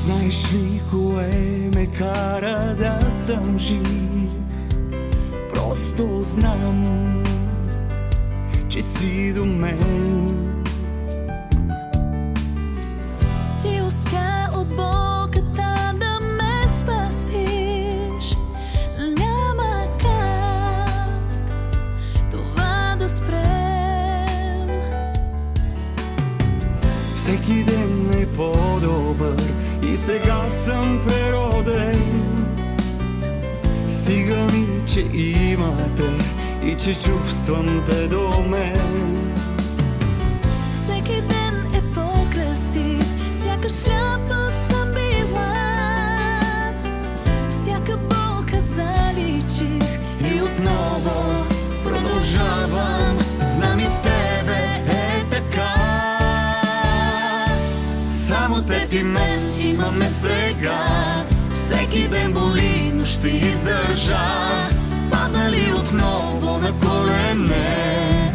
Знаеш ли кое ме кара да съм жив? Просто знам, че си до мен. Ти успя от болката да ме спасиш. Няма как това да спрем. Всеки ден е по-добър и сега съм прероден. Стига ми, че имате и че чувствам те до мен. Всеки ден е по-красив, сякаш лято съм била. Всяка болка заличих И отново продължавам, знам и с тебе е така. Само теб и мен имаме сега. Всеки ден боли, но ще издържа. Паднали отново на колене,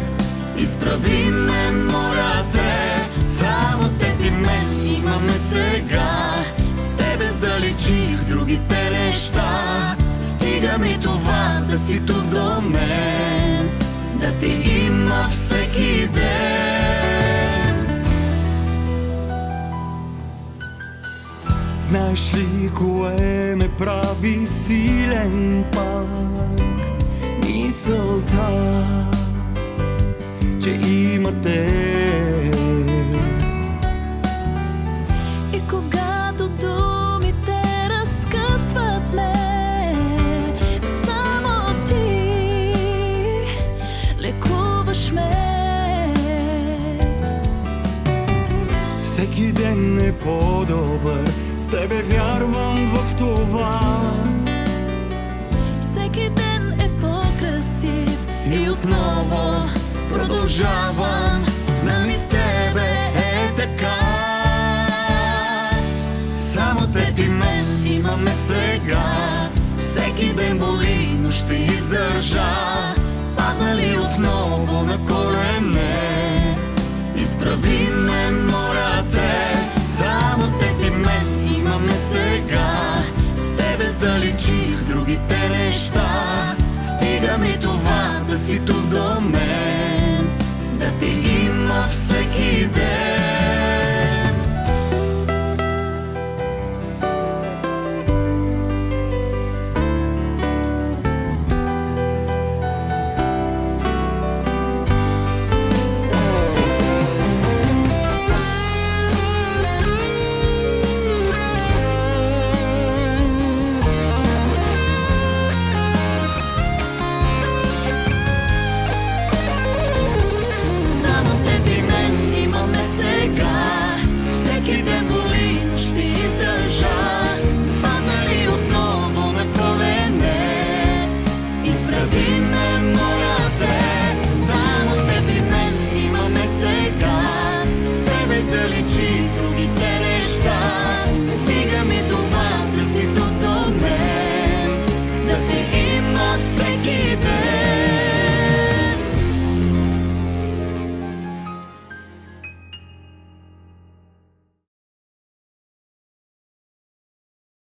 изправи ме, моля те. Само теб и мен имаме сега. С тебе заличих другите неща. Стига ми това да си тук до мен, да те има всеки ден. Знаеш ли кое ме прави силен пак? Мисълта, че има те. и когато думите разкъсват ме, само ти лекуваш ме. Всеки ден е по-добър, с тебе вярвам в това. Всеки ден е по-красив И отново продължавам, знам и с тебе е така. Само теб и мен имаме сега. Всеки ден боли, но ще издържа. Паднали отново на колене,